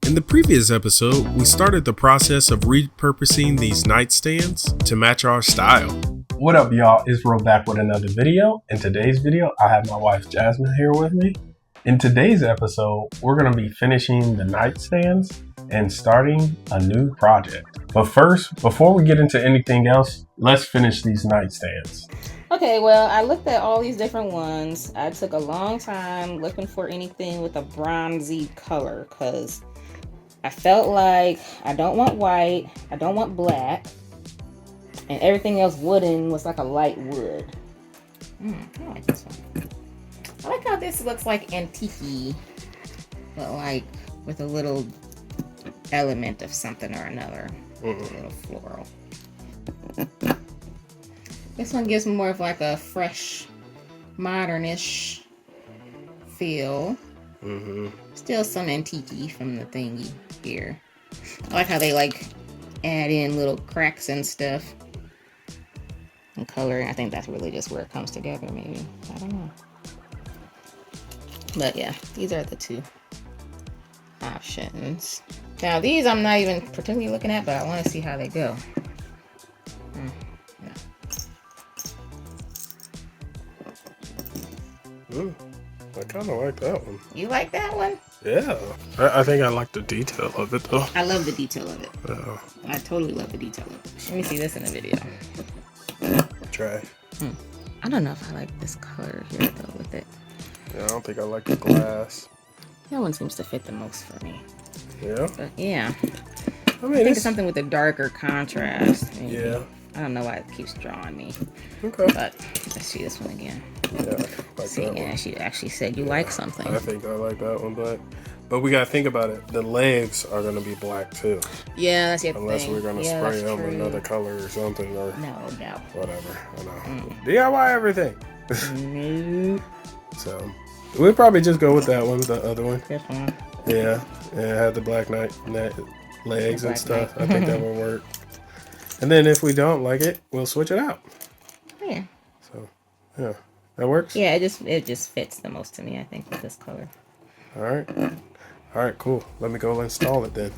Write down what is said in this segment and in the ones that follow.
In the previous episode, we started the process of repurposing these nightstands to match our style. What up, y'all? It's Ro back with another video. In today's video, I have my wife Jasmine here with me. In today's episode, we're going to be finishing the nightstands and starting a new project. But first, before we get into anything else, let's finish these nightstands. Okay, well, I looked at all these different ones. I took a long time looking for anything with a bronzy color because I felt like I don't want white, I don't want black, and everything else wooden was like a light wood. I like this one. I like how this looks like antique-y, but like with a little element of something or another. A little floral. This one gives more of like a fresh, modernish feel. Still some antique-y from the thingy here. I like how they like add in little cracks and stuff. And coloring. I think that's really just where it comes together, maybe. I don't know. But yeah, these are the two options. Now these I'm not even particularly looking at, but I want to see how they go. I kind of like that one. You like that one? Yeah. I think I like the detail of it though. I love the detail of it. Yeah. I totally love the detail of it. Let me see this in a video. Try. I don't know if I like this color here though with it. Yeah, I don't think I like the glass. That one seems to fit the most for me. Yeah? But yeah. I mean, I think it's something with a darker contrast. Maybe. Yeah. I don't know why it keeps drawing me. Okay. But let's see this one again. Yeah, like See, that one. yeah, she actually said you like something. I think I like that one, but we gotta think about it. The legs are gonna be black too. Yeah, that's the other Unless thing. we're gonna Yeah, spray that's them true. another color or something or No. whatever. I know. DIY everything. No. So we'll probably just go with that one, the other one. This one. Yeah, and it had the black legs and stuff. I think that will work. And then if we don't like it, we'll switch it out. Yeah. So yeah, that works. Yeah, it just fits the most to me, I think, with this color. All right, cool. Let me go install it then.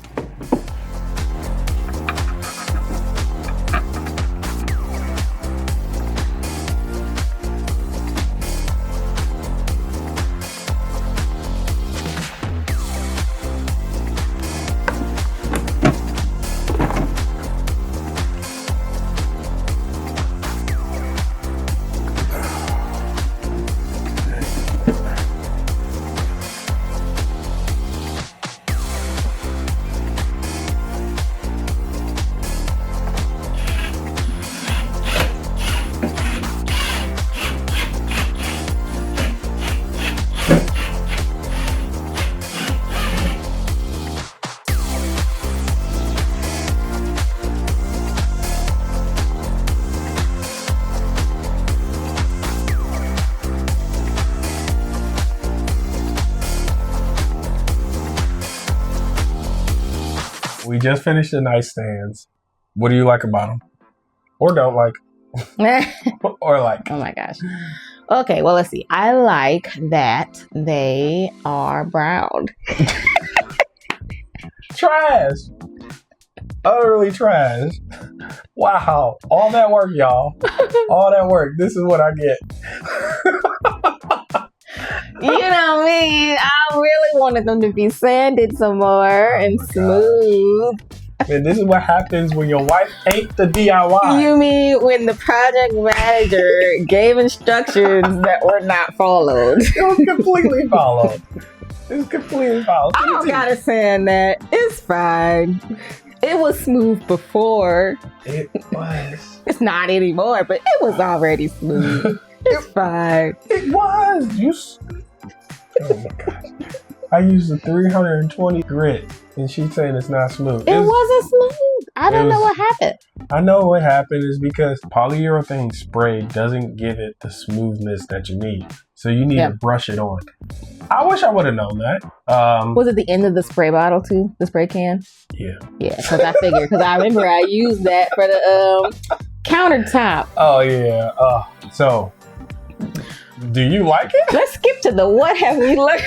We just finished the nightstands. What do you like about them? Or don't like? Or like? Oh my gosh. Okay, well, let's see. I like that they are brown. Trash. Utterly trash. Wow. All that work, y'all. All that work. This is what I get. You know me. I really wanted them to be sanded some more and smooth. And this is what happens when your wife hates the DIY. You mean when the project manager gave instructions that were not followed? It was completely followed. It was completely followed. I don't gotta sand that. It's fine. It was smooth before. It was. It's not anymore, but it was already smooth. It's fine. It was. Oh my gosh. I used a 320 grit and she's saying it's not smooth. It wasn't smooth. I don't know what happened. I know what happened is because polyurethane spray doesn't give it the smoothness that you need. So you need to brush it on. I wish I would have known that. Was it the end of the spray bottle too? The spray can? Yeah. Yeah, because I figured, because I remember I used that for the countertop. Oh yeah. So, do you like it? Let's skip to the what have we learned.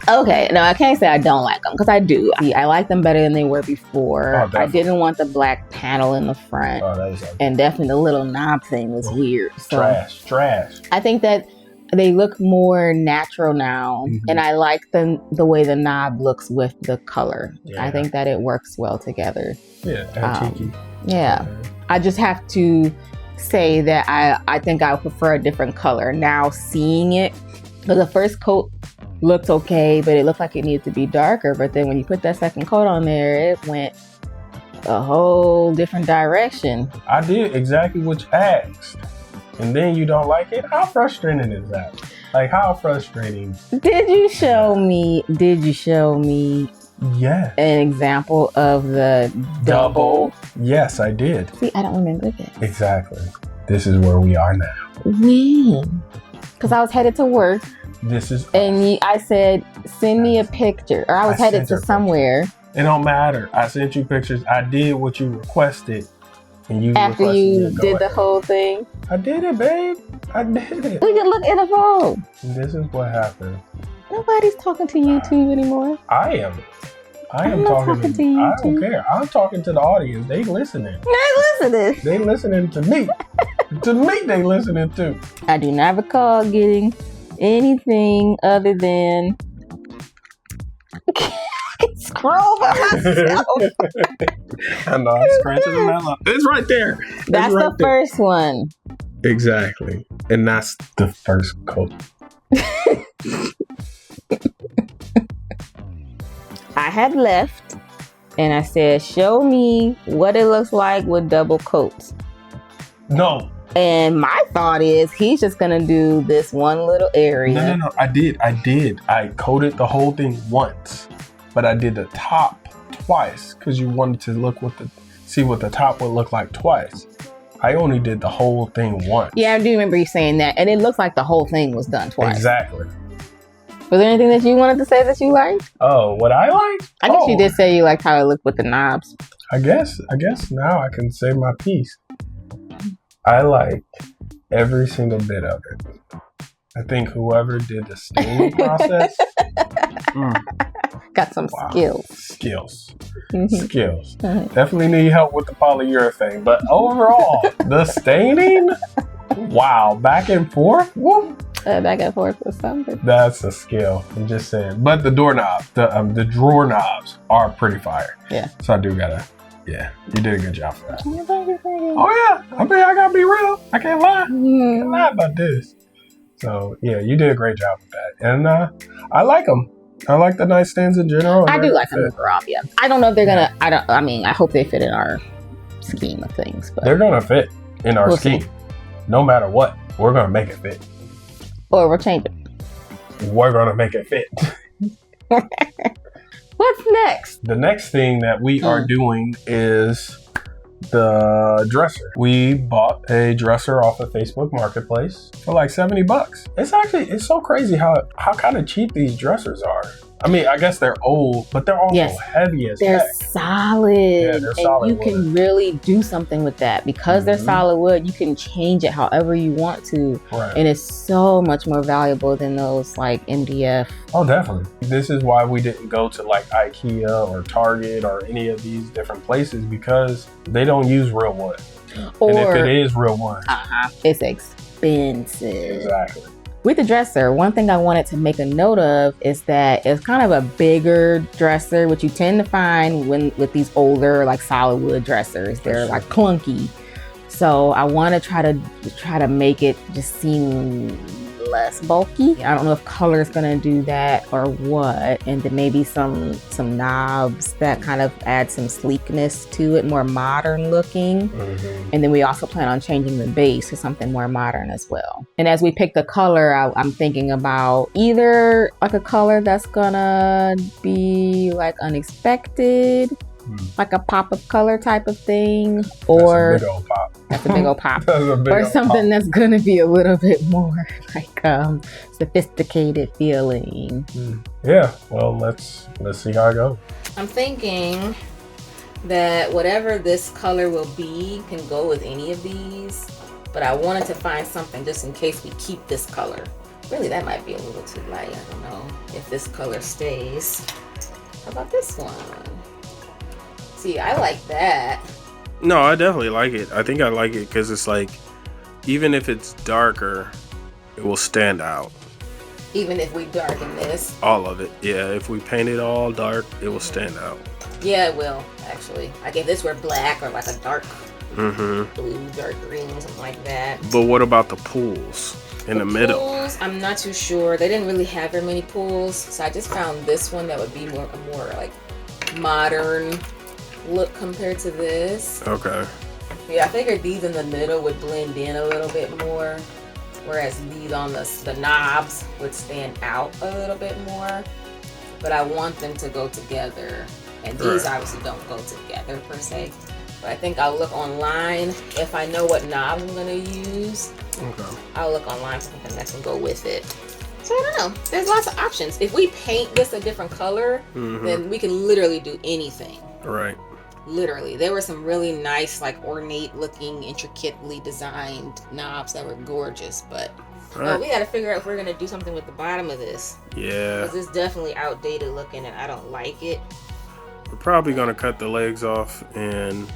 Okay, no, I can't say I don't like them because I do. I like them better than they were before. Oh, I didn't want the black panel in the front. Oh, that was ugly. And definitely the little knob thing was weird. So Trash. I think that they look more natural now, and I like the way the knob looks with the color. Yeah. I think that it works well together. Yeah, antique. Yeah, I just have to say that I think I would prefer a different color now. Seeing it, because the first coat looked okay, but it looked like it needed to be darker. But then when you put that second coat on there, it went a whole different direction. I did exactly what you asked. And then you don't like it? How frustrating is that? Like, how frustrating? Did you show me yes. an example of the double? Yes, I did. See, I don't remember that. Exactly. This is where we are now. When? Because I was headed to work. And I said, send me a picture. Or I was headed to somewhere. It don't matter. I sent you pictures. I did what you requested. And you after you did the whole thing? I did it, babe. I did it. We can look in the phone. This is what happened. Nobody's talking to YouTube anymore. I am. I'm talking to YouTube. I don't care. I'm talking to the audience. They listening. They listening to me. To me, they listening too. I do not recall getting anything other than scroll by myself. I know, I'm scratching the melon. It's right there. That's right the first one. Exactly. And that's the first coat. I had left and I said, show me what it looks like with double coats. No. And my thought is he's just going to do this one little area. No. I did. I coated the whole thing once, but I did the top twice because you wanted to see what the top would look like twice. I only did the whole thing once. Yeah, I do remember you saying that. And it looks like the whole thing was done twice. Exactly. Was there anything that you wanted to say that you liked? Oh, what I liked? I guess you did say you liked how it looked with the knobs. I guess now I can say my piece. I liked every single bit of it. I think whoever did the staining process got some skills. Skills. Definitely need help with the polyurethane, but overall, the staining, wow, back and forth. Woo. Back and forth was something. That's a skill. I'm just saying. But the doorknobs, the drawer knobs are pretty fire. Yeah. So I do gotta. Yeah, you did a good job for that. Oh yeah, I mean I gotta be real. I can't lie. I can't lie about this. So yeah, you did a great job with that, and I like them. I like the nightstands in general. I do like them overall. Yeah, I don't know if they're gonna. I mean, I hope they fit in our scheme of things. But they're gonna fit in our scheme. See. No matter what, we're gonna make it fit. Or we'll change it. We're gonna make it fit. What's next? The next thing that we are doing is the dresser. We bought a dresser off of Facebook Marketplace for like $70. It's so crazy how kind of cheap these dressers are. I mean, I guess they're old, but they're also heavy as they're heck. Solid. Yeah, they're solid and you can really do something with that. Because they're solid wood, you can change it however you want to. Right. And it's so much more valuable than those like MDF. Oh, definitely. This is why we didn't go to like IKEA or Target or any of these different places, because they don't use real wood. Or, and if it is real wood, it's expensive. Exactly. With the dresser, one thing I wanted to make a note of is that it's kind of a bigger dresser, which you tend to find with these older like solid wood dressers. They're like clunky. So I want to try to make it just seem less bulky. I don't know if color is going to do that or what. And then maybe some knobs that kind of add some sleekness to it, more modern looking. And then we also plan on changing the base to something more modern as well. And as we pick the color, I'm thinking about either like a color that's gonna be like unexpected, like a pop-up color type of thing, or that's a big old pop. That's a big old pop. Or something that's gonna be a little bit more like sophisticated feeling. Yeah, well, let's see how it goes. I'm thinking that whatever this color will be can go with any of these, but I wanted to find something just in case we keep this color. Really, that might be a little too light. I don't know if this color stays. How about this one? See, I like that. No, I definitely like it. I think I like it because it's like, even if it's darker, it will stand out. Even if we darken this. All of it. Yeah, if we paint it all dark, it will stand out. Yeah, it will, actually. Like if this were black or like a dark Mm-hmm. blue, dark green, something like that. But what about the pools in the middle? Pools, I'm not too sure. They didn't really have very many pools, so I just found this one that would be more like modern look compared to this. Okay. Yeah, I figured these in the middle would blend in a little bit more, whereas these on the knobs would stand out a little bit more. But I want them to go together, and these obviously don't go together per se. But I think I'll look online if I know what knobs I'm gonna use. Okay. I'll look online for something that can go with it. So I don't know. There's lots of options. If we paint this a different color, then we can literally do anything. Right. Literally. There were some really nice, like ornate looking, intricately designed knobs that were gorgeous. But we gotta figure out if we're gonna do something with the bottom of this. Yeah. Because it's definitely outdated looking and I don't like it. We're probably gonna cut the legs off and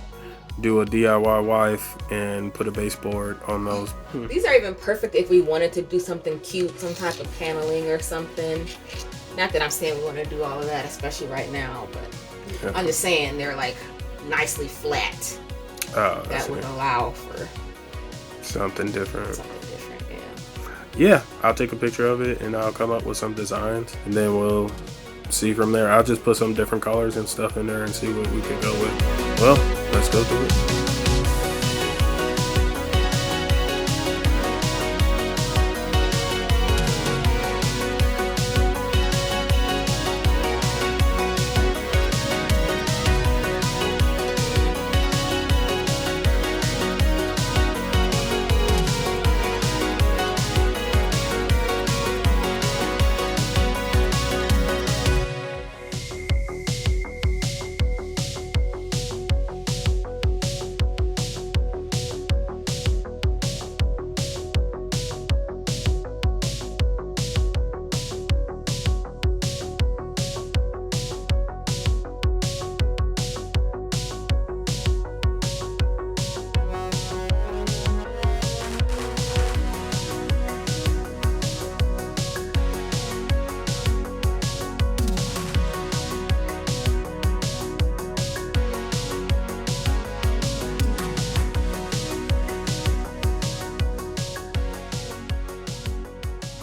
do a DIY wife and put a baseboard on those. These are even perfect if we wanted to do something cute, some type of paneling or something. Not that I'm saying we want to do all of that, especially right now, but I'm just saying they're like nicely flat. That would allow for something different. Something different, yeah. I'll take a picture of it and I'll come up with some designs and then we'll see from there. I'll just put some different colors and stuff in there and see what we can go with. Well, let's go through it.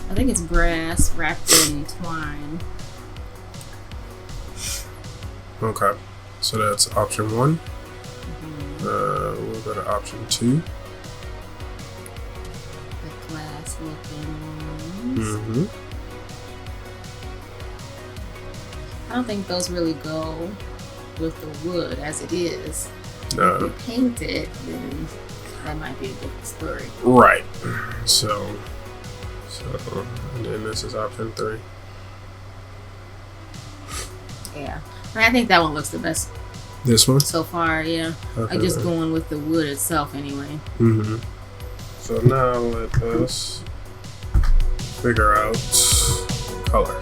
I think it's brass wrapped in twine. Okay, so that's option 1. We'll go to option 2. The glass looking ones. I don't think those really go with the wood as it is. No. If you paint it, then that might be a different story. Right. So and then this is option 3. Yeah. I think that one looks the best. This one? So far, yeah. Okay. I'm just going with the wood itself anyway. So now let us figure out color.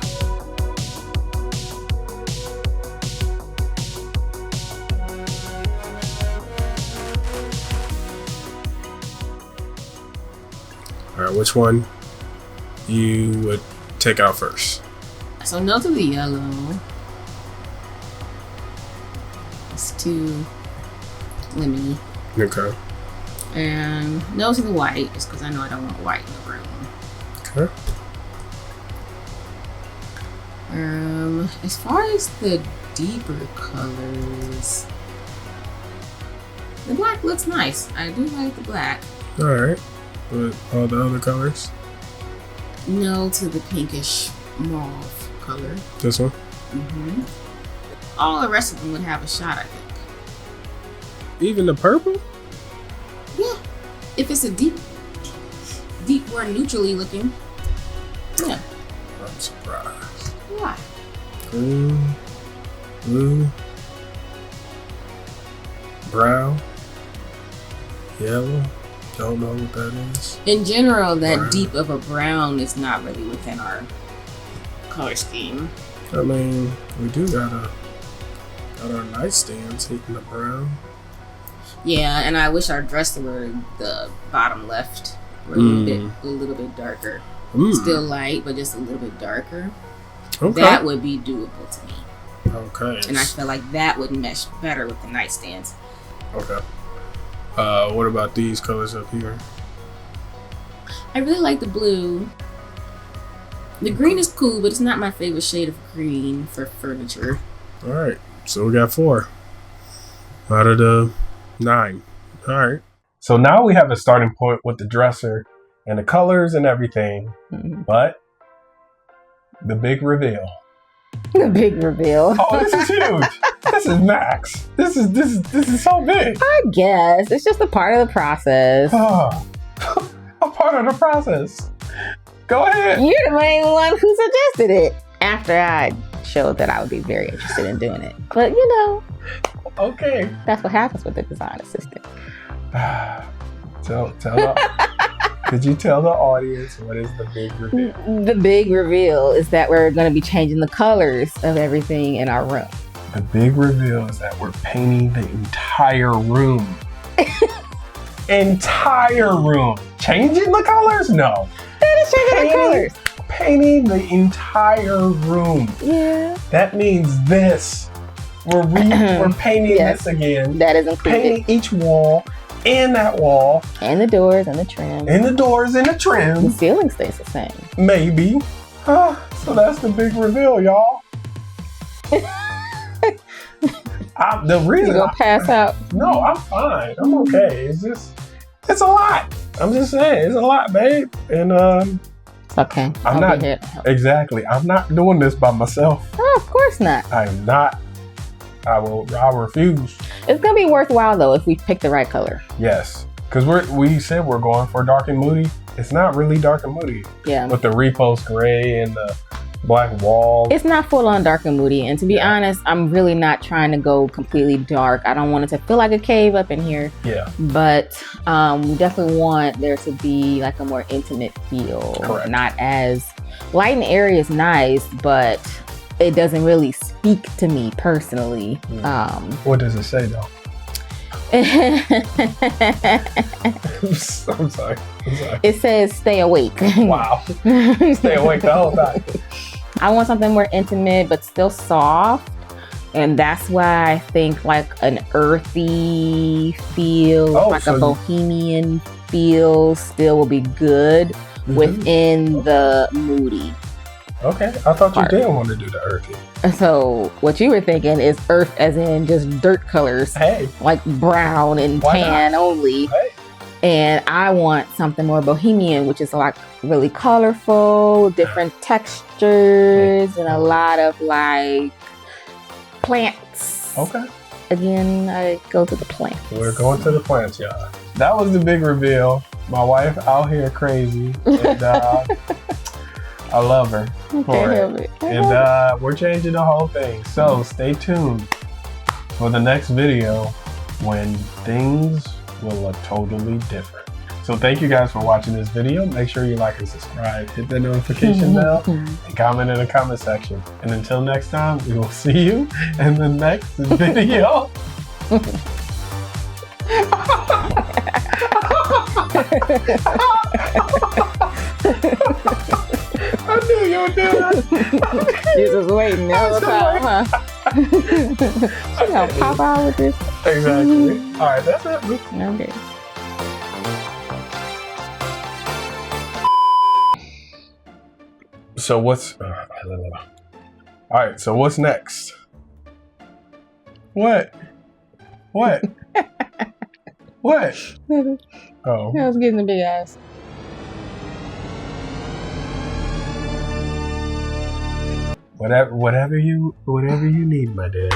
Alright, which one you would take out first? So no to the yellow. It's too lemony. Okay. And no to the white, just because I know I don't want white in the room. Okay. As far as the deeper colors, the black looks nice. I do like the black. Alright. But all the other colors? No to the pinkish mauve color. This one? All the rest of them would have a shot, I think. Even the purple? Yeah. If it's a deep, more neutrally looking. Yeah. I'm surprised. Why? Green, blue, brown, yellow, Don't know what that is. In general, that Brown. deep of a brown is not really within our color scheme. I mean, we do got our nightstands hitting the brown. Yeah, and I wish our dresser were the bottom left were a little bit darker. Still light, but just a little bit darker. Okay. That would be doable to me. Okay. And I feel like that would mesh better with the nightstands. Okay. What about these colors up here? I really like the blue. The green is cool, but it's not my favorite shade of green for furniture. All right. So we got 4 out of the 9. All right. So now we have a starting point with the dresser and the colors and everything, but the big reveal. The big reveal. Oh, this is huge. This is Max. This is so big. I guess it's just a part of the process. Oh, a part of the process. Go ahead. You're the main one who suggested it after I showed that I would be very interested in doing it. But you know, Okay. that's what happens with the design assistant. Could you tell the audience what is the big reveal? The big reveal is that we're going to be changing the colors of everything in our room. The big reveal is that we're painting the entire room. Entire room. Changing the colors? No. That is changing the colors. Painting the entire room. Yeah. That means this. We're painting Yes. this again. That is included. Painting each wall and that wall And the doors and the trim. and the doors and the The trim. ceiling stays the same. Maybe. So that's the big reveal, y'all. The reason You gonna pass out? No, I'm fine. I'm okay. It's a lot. I'm just saying, it's a lot, babe. And Okay. I'm I'll not be here. exactly. I'm not doing this by myself. Oh, of course not. I am not. I'll refuse. It's gonna be worthwhile though if we pick the right color. Yes, because we said we're going for dark and moody. It's not really dark and moody Yeah. with the repost gray and the black wall. It's not full on dark and moody, and to be honest, I'm really not trying to go completely dark. I don't want it to feel like a cave up in here, Yeah, but we definitely want there to be like a more intimate feel. Correct. Not as light and airy is nice, but it doesn't really speak to me personally. what does it say though? I'm sorry. It says stay awake. Wow, stay awake the whole time. I want something more intimate but still soft. And that's why I think like an earthy feel, Oh, like so a bohemian feel still will be good within the moody. Okay, I thought you Part. didn't want to do the earthy. So what you were thinking is earth as in just dirt colors, Hey, like brown and Why tan not? only. Hey. And I want something more bohemian, which is like really colorful, different textures, and a lot of like plants. okay. Again, I go to the plants. We're going to the plants, y'all. That was the big reveal. My wife out here crazy, and I love her for Can't it. help it. And we're changing the whole thing. So stay tuned for the next video when things will look totally different. So thank you guys for watching this video. Make sure you like and subscribe. Hit the notification bell and comment in the comment section. And until next time, we will see you in the next video. I knew you would do that. You're just waiting the whole time, huh? She gonna pop out with this. Exactly. All right, that's it. Okay. So what's... all right, so what's next? What? What? What? Oh. I was getting a big ass. Whatever you need, my dear.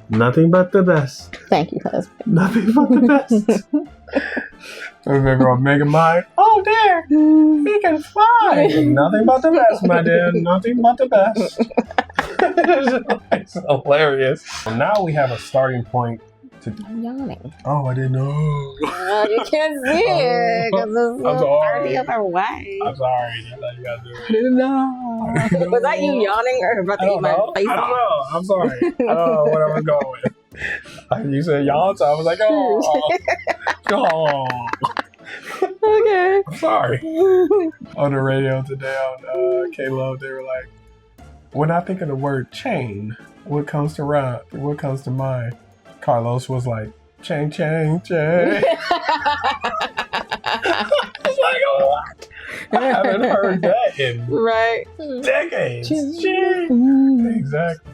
Nothing but the best. Thank you, husband. Nothing but the best. Remember on Mega Mind? Oh, there! He can fly! Nothing but the best, my dear. Nothing but the best. It's hilarious. Now we have a starting point I'm yawning. Oh, I didn't know. You can't see it because it's I'm so sorry. the other way. I'm sorry. That's how you gotta do it. I didn't know. Was that you yawning or about to eat my face I don't off? know. I'm sorry. I don't know what I was going with. You said y'all, so I was like, oh. Okay. I'm sorry. On the radio today on K-Love, they were like, when I think of the word chain, what comes to mind? Carlos was like, chain, chain, chain. I was like, oh, what? I haven't heard that in Right. decades. Exactly.